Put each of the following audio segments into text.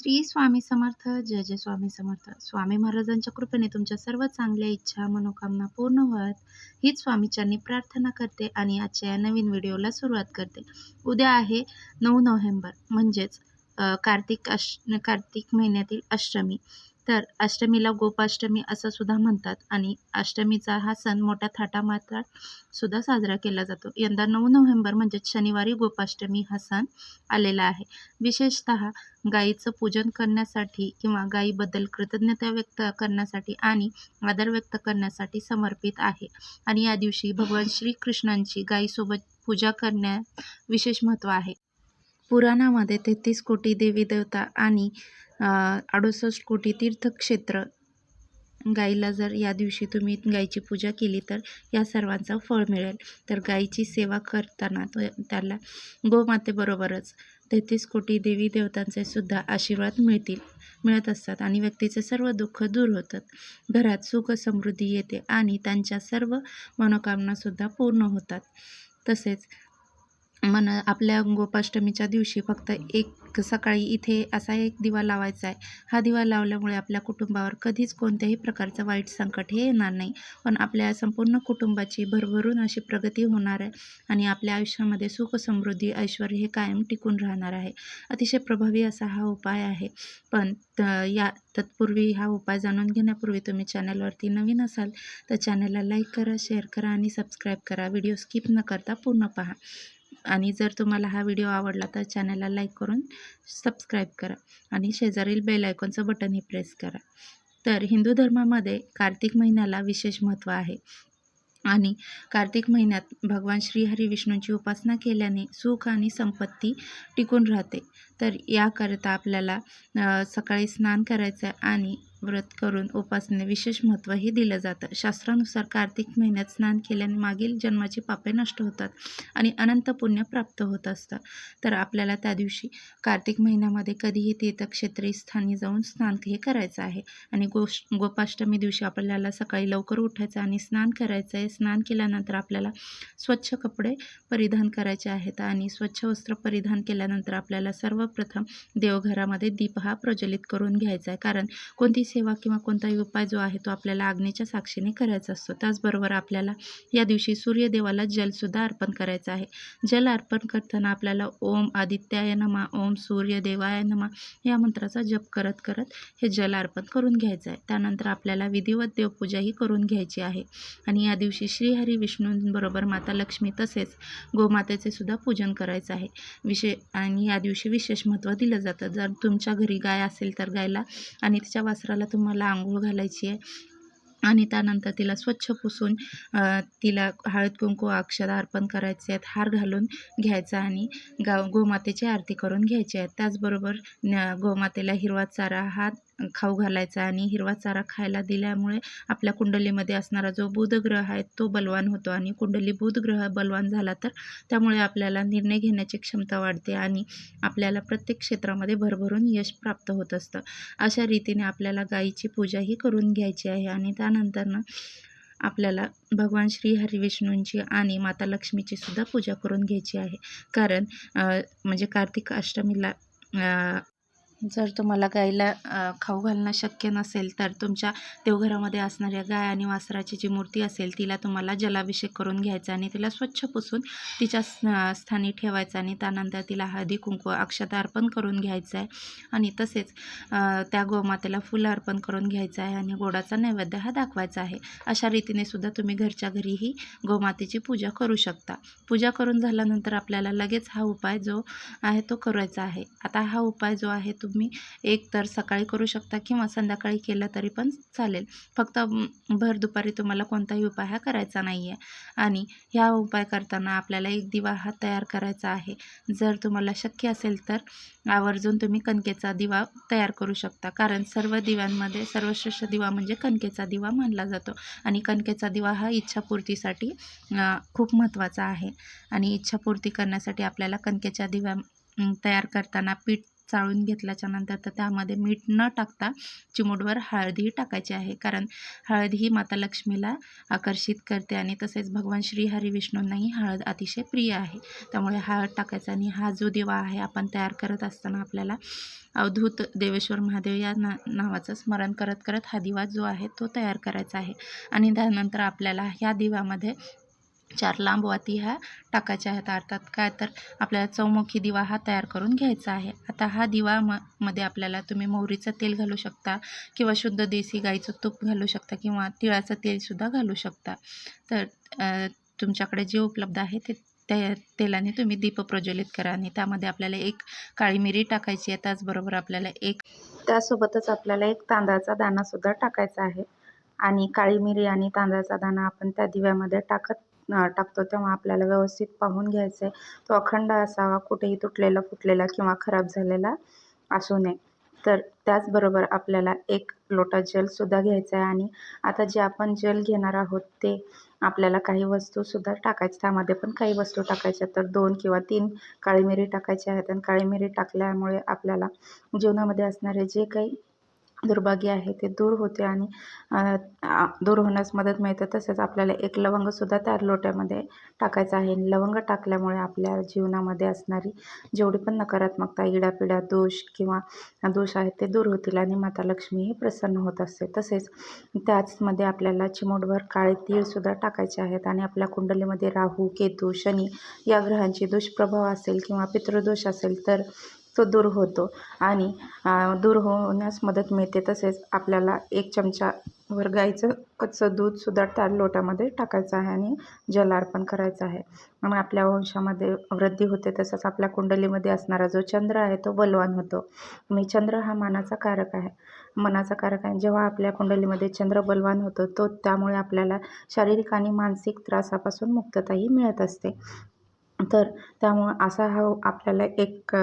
श्री स्वामी समर्थ. जय जय स्वामी समर्थ. स्वामी महाराजांच्या कृपेने तुमच्या सर्व चांगल्या इच्छा, मनोकामना पूर्ण व्हाव्यात, हीच स्वामीचरणी प्रार्थना करते आणि आजच्या या नवीन व्हिडिओला सुरुवात करते. उद्या आहे 9 नोव्हेंबर म्हणजेच कार्तिक महिन्यातील अष्टमी. तर अष्टमीला गोपाष्टमी असं सुद्धा म्हणतात आणि अष्टमीचा हा सण मोठ्या थाटामाटात सुद्धा साजरा केला जातो. यंदा 9 नोव्हेंबर म्हणजेच शनिवारी गोपाष्टमी हा सण आलेला आहे. विशेषतः गायीचं पूजन करण्यासाठी किंवा गायीबद्दल कृतज्ञता व्यक्त करण्यासाठी आणि आदर व्यक्त करण्यासाठी समर्पित आहे. आणि या दिवशी भगवान श्रीकृष्णांची गायीसोबत पूजा करण्यात विशेष महत्त्व आहे. पुराणामध्ये 33 कोटी देवी देवता आणि 68 कोटी तीर्थक्षेत्र, गाईला जर या दिवशी तुम्ही गाईची पूजा केली तर या सर्वांचं फळ मिळेल. तर गाईची सेवा करताना त्याला गोमातेबरोबरच 33 कोटी देवी देवतांचे सुद्धा आशीर्वाद मिळत असतात आणि व्यक्तीचे सर्व दुःख दूर होतात. घरात सुख समृद्धी येते आणि त्यांच्या सर्व मनोकामनासुद्धा पूर्ण होतात. तसेच आपल्या गोपाष्टमीच्या दिवशी फक्त सकाळी इथे असा एक दिवा लावायचा आहे. हा दिवा लावल्यामुळे आपल्या कुटुंबावर कधीच कोणत्याही प्रकारचं वाईट संकट हे येणार नाही, पण आपल्या संपूर्ण कुटुंबाची भरभरून अशी प्रगती होणार आहे आणि आपल्या आयुष्यामध्ये सुख समृद्धी ऐश्वर्य हे कायम टिकून राहणार आहे. अतिशय प्रभावी असा हा उपाय आहे. पण तत्पूर्वी हा उपाय जाणून घेण्यापूर्वी तुम्ही चॅनलवरती नवीन असाल तर चॅनलला लाईक करा, शेअर करा आणि सबस्क्राईब करा. व्हिडिओ स्किप न करता पूर्ण पहा. आणि जर तुम्हाला हा व्हिडिओ आवडला तर चॅनलला लाईक करून सबस्क्राईब करा आणि शेजारील बेल आयकॉनचं बटनही प्रेस करा. तर हिंदू धर्मामध्ये कार्तिक महिन्याला विशेष महत्त्व आहे आणि कार्तिक महिन्यात भगवान श्रीहरी विष्णूंची उपासना केल्याने सुख आणि संपत्ती टिकून राहते. तर याकरिता आपल्याला सकाळी स्नान करायचं आणि व्रत करून उपासनेला विशेष महत्त्वही दिलं जातं. शास्त्रानुसार कार्तिक महिन्यात स्नान केल्याने मागील जन्माची पापे नष्ट होतात आणि अनंत पुण्य प्राप्त होत असतं. तर आपल्याला त्या दिवशी कार्तिक महिन्यामध्ये कधीही तीर्थक्षेत्री स्थानी जाऊन स्नान हे करायचं आहे आणि गोपाष्टमी दिवशी आपल्याला सकाळी लवकर उठायचं आणि स्नान करायचं आहे. स्नान केल्यानंतर आपल्याला स्वच्छ कपडे परिधान करायचे आहेत आणि स्वच्छ वस्त्र परिधान केल्यानंतर आपल्याला सर्वप्रथम देवघरामध्ये दीप हा प्रज्वलित करून घ्यायचा आहे. कारण कोणती सेवा किंवा कोणताही उपाय जो आहे तो आपल्याला अग्नीच्या साक्षीने करायचा असतो. त्याचबरोबर आपल्याला या दिवशी सूर्यदेवाला जलसुद्धा अर्पण करायचं आहे. जल अर्पण करताना आपल्याला ओम आदित्याय नमः, ओम सूर्यदेवाय नमः या मंत्राचा जप करत करत हे जल अर्पण करून घ्यायचं आहे. त्यानंतर आपल्याला विधिवत देवपूजाही करून घ्यायची आहे आणि या दिवशी श्रीहरी विष्णूंबरोबर माता लक्ष्मी तसेच गोमातेचे सुद्धा पूजन करायचं आहे. आणि या दिवशी विशेष महत्त्व दिलं जातं. जर तुमच्या घरी गाय असेल तर गायला आणि तिच्या वासराला तुम्हाला आंघोळ घालायची आहे आणि त्यानंतर तिला स्वच्छ पुसून तिला हळद कुंकू अक्षता अर्पण करायचे आहेत, हार घालून घ्यायचा आणि गोमातेची आरती करून घ्यायची आहे. त्याचबरोबर गोमातेला हिरवा चारा हा खाऊ घालायचा आणि हिरवा चारा खायला दिल्यामुळे आपल्या कुंडलीमध्ये असणारा जो बुधग्रह आहे तो बलवान होतो आणि कुंडली बुधग्रह बलवान झाला तर त्यामुळे आपल्याला निर्णय घेण्याची क्षमता वाढते आणि आपल्याला प्रत्येक क्षेत्रामध्ये भरभरून यश प्राप्त होत असतं. अशा रीतीने आपल्याला गायीची पूजाही करून घ्यायची आहे आणि त्यानंतर आपल्याला भगवान श्री हरी विष्णूंची आणि माता लक्ष्मीची सुद्धा पूजा करून घ्यायची आहे. कारण म्हणजे कार्तिक अष्टमीला जर तुम्हाला गाईला खाऊ घालणं शक्य नसेल तर तुमच्या देवघरामध्ये असणाऱ्या गाय आणि वासराची जी मूर्ती असेल तिला तुम्हाला जलाभिषेक करून घ्यायचा आणि तिला स्वच्छ पुसून तिच्या स्थानी ठेवायचं आणि त्यानंतर तिला हळदी कुंकू अक्षता अर्पण करून घ्यायचं आहे आणि तसेच त्या गोमातेला फुलं अर्पण करून घ्यायचं आहे आणि गोडाचा नैवेद्य हा दाखवायचा आहे. अशा रीतीने सुद्धा तुम्ही घरच्या घरीही गोमातेची पूजा करू शकता. पूजा करून झाल्यानंतर आपल्याला लगेच हा उपाय जो आहे तो करायचा आहे. आता हा उपाय जो आहे तुम्ही एक तर सकाळी करू शकता किंवा संध्याकाळी केलं तरी पण चालेल. फक्त भर दुपारी तुम्हाला कोणताही उपाय हा करायचा नाही आहे आणि ह्या उपाय करताना आपल्याला एक दिवा हा तयार करायचा आहे. जर तुम्हाला शक्य असेल तर आवर्जून तुम्ही कणकेचा दिवा तयार करू शकता. कारण सर्व दिव्यांमध्ये सर्वश्रेष्ठ दिवा म्हणजे कणकेचा दिवा मानला जातो आणि कणकेचा दिवा हा इच्छापूर्तीसाठी खूप महत्त्वाचा आहे आणि इच्छापूर्ती करण्यासाठी आपल्याला कणकेच्या दिव्या तयार करताना पीठ चाळून घेतल्याच्या नंतर तर त्यामध्ये मीठ न टाकता चिमूटभर हळदही टाकायची आहे, कारण हळद ही माता लक्ष्मीला आकर्षित करते आणि तसेच भगवान श्री हरी विष्णूंनाही हळद अतिशय प्रिय आहे. त्यामुळे हळद टाकायचा आणि हा जो दिवा आहे आपण तयार करत असताना आपल्याला अवधूत देवेश्वर महादेव या नावाचं स्मरण करत करत हा दिवा जो आहे तो तयार करायचा आहे. आणि त्यानंतर आपल्याला ह्या दिव्यामध्ये 4 लांब वाती ह्या टाकायच्या आहेत. अर्थात काय तर आपल्याला चौमुखी दिवा हा तयार करून घ्यायचा आहे. आता हा दिवा मध्ये आपल्याला तुम्ही मोहरीचं तेल घालू शकता किंवा शुद्ध देसी गाईचं तूप घालू शकता किंवा तिळाचं तेलसुद्धा घालू शकता. तर तुमच्याकडे जे उपलब्ध आहे त्या तेलाने तुम्ही दीप प्रज्वलित करा आणि त्यामध्ये आपल्याला 1 काळी मिरी टाकायची आहे. त्याचबरोबर आपल्याला त्यासोबतच आपल्याला 1 तांदळाचा दाणासुद्धा टाकायचा आहे. आणि काळी मिरी आणि तांदळाचा दाणा आपण त्या दिव्यामध्ये टाकतो तेव्हा आपल्याला व्यवस्थित पाहून घ्यायचं आहे. तो अखंड असावा, कुठेही तुटलेला फुटलेला किंवा खराब झालेला असू नये. तर त्याचबरोबर आपल्याला 1 लोटा जलसुद्धा घ्यायचं आहे आणि आता जे आपण जल घेणार आहोत ते आपल्याला काही वस्तूसुद्धा टाकायच्या, त्यामध्ये पण काही वस्तू टाकायच्या. तर 2 किंवा 3 काळी मिरी टाकायची आहेत आणि काळी मिरी टाकल्यामुळे आपल्याला जीवनामध्ये असणारे जे काही दुर्भाग्य आहे ते दूर होते आणि दूर होण्यास मदत मिळते. तसेच आपल्याला 1 लवंगसुद्धा त्या लोट्यामध्ये टाकायचं आहे. लवंग टाकल्यामुळे आपल्या जीवनामध्ये असणारी जेवढी पण नकारात्मकता, इडापिडा, दोष किंवा दोष आहेत ते दूर होतील आणि माता लक्ष्मी ही प्रसन्न होत असते. तसेच त्याचमध्ये आपल्याला चिमूटभर काळे तीळसुद्धा टाकायचे आहेत आणि आपल्या कुंडलीमध्ये राहू, केतू, शनी या ग्रहांची दुष्प्रभाव असेल किंवा पितृदोष असेल तर तो दूर होतो आणि दूर होण्यास मदत मिळते. तसेच आपल्याला 1 चमचाभर गाईचं कच्चं दूधसुद्धा त्या लोट्यामध्ये टाकायचं आहे आणि जल अर्पण करायचं आहे. आणि आपल्या वंशामध्ये वृद्धी होते. तसंच आपल्या कुंडलीमध्ये असणारा जो चंद्र आहे तो बलवान होतो आणि चंद्र हा मनाचा कारक आहे. जेव्हा आपल्या कुंडलीमध्ये चंद्र बलवान होतो तो त्यामुळे आपल्याला शारीरिक आणि मानसिक त्रासापासून मुक्तताही मिळत असते. तर त्यामुळं असा हा आपल्याला 1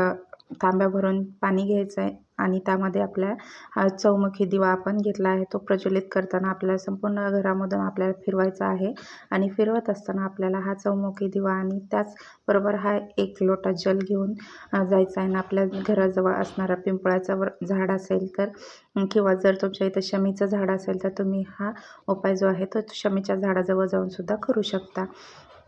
तांब्या भरून पाणी घ्यायचं आहे आणि त्यामध्ये आपल्या हा चौमुखी दिवा आपण घेतला आहे तो प्रज्वलित करताना आपल्याला संपूर्ण घरामधून आपल्याला फिरवायचा आहे आणि फिरवत असताना आपल्याला हा चौमुखी दिवा आणि त्याचबरोबर हा 1 लोटा जल घेऊन जायचा आहे आणि आपल्या घराजवळ असणारा पिंपळाचं झाड असेल तर किंवा जर तुमच्या इथं शमीचं झाड असेल तर तुम्ही हा उपाय जो आहे तो शमीच्या झाडाजवळ जाऊनसुद्धा करू शकता.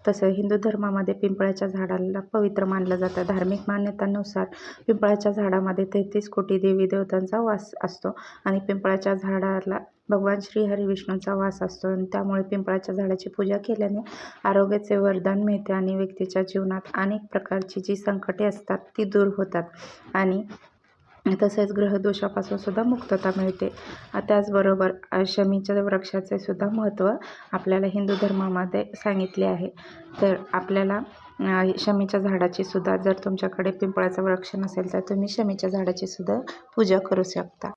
तसं हिंदू धर्मामध्ये पिंपळाच्या झाडाला पवित्र मानलं जातं. धार्मिक मान्यतांनुसार पिंपळाच्या झाडामध्ये 33 कोटी देवी देवतांचा वास असतो आणि पिंपळाच्या झाडाला भगवान श्री हरी विष्णूंचा वास असतो आणि त्यामुळे पिंपळाच्या झाडाची पूजा केल्याने आरोग्याचे वरदान मिळते आणि व्यक्तीच्या जीवनात अनेक प्रकारची जी संकटे असतात ती दूर होतात आणि तसेच ग्रहदोषापासून सुद्धा मुक्तता मिळते. त्याचबरोबर शमीच्या वृक्षाचे सुद्धा महत्त्व आपल्याला हिंदू धर्मामध्ये सांगितले आहे. तर आपल्याला शमीच्या झाडाची सुद्धा, जर तुमच्याकडे पिंपळाचं वृक्ष नसेल तर तुम्ही शमीच्या झाडाची सुद्धा पूजा करू शकता.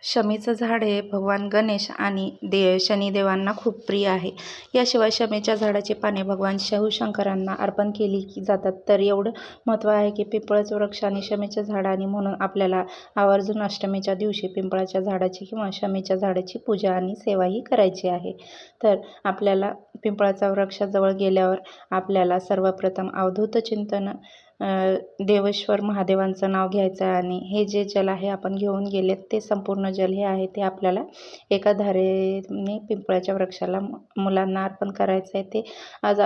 शमीचं झाड हे भगवान गणेश आणि शनिदेवांना खूप प्रिय आहे. याशिवाय शमीच्या झाडाची पाने भगवान शिवशंकरांना अर्पण केली जातात. तर एवढं महत्त्व आहे की पिंपळाचं वृक्ष आणि शमीच्या झाडाने म्हणून आपल्याला आवर्जून अष्टमीच्या दिवशी पिंपळाच्या झाडाची किंवा शमीच्या झाडाची पूजा आणि सेवाही करायची आहे. तर आपल्याला पिंपळाचा वृक्षाजवळ गेल्यावर आपल्याला सर्वप्रथम अवधूत चिंतन देवेश्वर महादेवांचं नाव घ्यायचं आहे आणि हे जे जल आहे आपण घेऊन गेले ते संपूर्ण जल हे आहे ते आपल्याला एका धारेने पिंपळाच्या वृक्षाला मुलांना अर्पण करायचं आहे. ते आज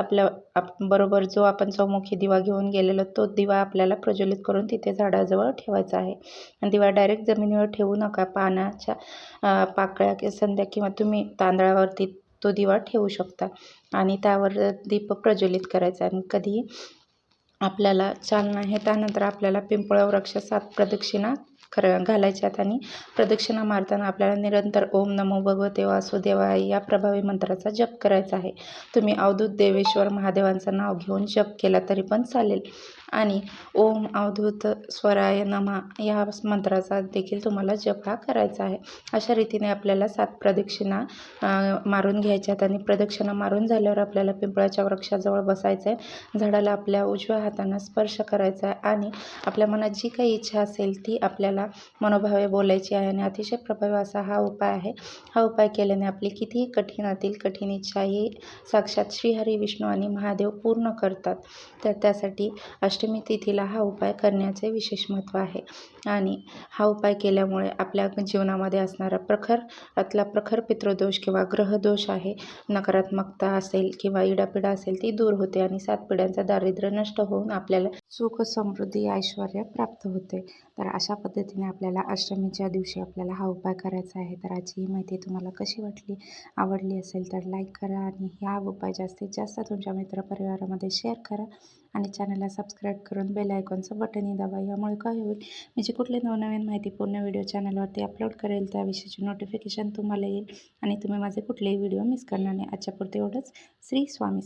बरोबर जो आपण चौमुखी दिवा घेऊन गेलेलो तो दिवा आपल्याला प्रज्वलित करून तिथे झाडाजवळ ठेवायचा आहे आणि दिवा डायरेक्ट जमिनीवर ठेवू नका. पानाच्या पाकळ्या संध्या किंवा तुम्ही तांदळावरती तो दिवा ठेवू शकता आणि त्यावर दीप प्रज्वलित करायचा आणि कधीही आपल्याला चालना आहे. त्यानंतर आपल्याला पिंपळ वृक्ष 7 प्रदक्षिणा घालायच्यात आणि प्रदक्षिणा मारताना आपल्याला निरंतर ओम नमो भगवते वासुदेवाय या प्रभावी मंत्राचा जप करायचा आहे. तुम्ही अवधूत देवेश्वर महादेवांचं नाव घेऊन जप केला तरी पण चालेल आणि ओम अवधूत स्वराय नमः या मंत्राचा देखील तुम्हाला जप हा करायचा आहे. अशा रीतीने आपल्याला 7 प्रदक्षिणा मारून घ्यायच्यात आणि प्रदक्षिणा मारून झाल्यावर आपल्याला पिंपळाच्या वृक्षाजवळ बसायचं आहे. झाडाला आपल्या उजव्या हाताने स्पर्श करायचा आहे आणि आपल्या मनात जी काही इच्छा असेल ती आपल्याला मनोभावे बोलायची आहे आणि अतिशय प्रभावी असा हा उपाय आहे. हा उपाय केल्याने आपली कितीही कठीण इच्छा ही साक्षात श्रीहरी विष्णू आणि महादेव पूर्ण करतात. तर त्यासाठी अष्टमी तिथीला हा उपाय करण्याचे विशेष महत्त्व आहे आणि हा उपाय केल्यामुळे आपल्या जीवनामध्ये असणारा प्रखर पितृदोष किंवा ग्रहदोष आहे, नकारात्मकता असेल किंवा इडापिडा असेल ती दूर होते आणि 7 पिढ्यांचं दारिद्र्य नष्ट होऊन आपल्याला सुख, समृद्धी, ऐश्वर्य प्राप्त होते. तर अशा पद्धतीने आपल्याला अष्टमीच्या दिवशी आपल्याला हा उपाय करायचा आहे. तर आजची ही माहिती तुम्हाला कशी वाटली? आवडली असेल तर लाईक करा आणि हा उपाय जास्तीत जास्त तुमच्या मित्रपरिवारामध्ये शेअर करा आणि चॅनलला सबस्क्राईब करून बेल आयकॉनचं बटनही दाबा. यामुळे काय होईल, मी जी कुठली नवनवीन माहितीपूर्ण व्हिडिओ चॅनलवरती अपलोड करेल त्याविषयीची नोटिफिकेशन तुम्हाला येईल आणि तुम्ही माझे कुठलेही व्हिडिओ मिस करणार नाही. आजच्यापुरते एवढंच. श्री स्वामी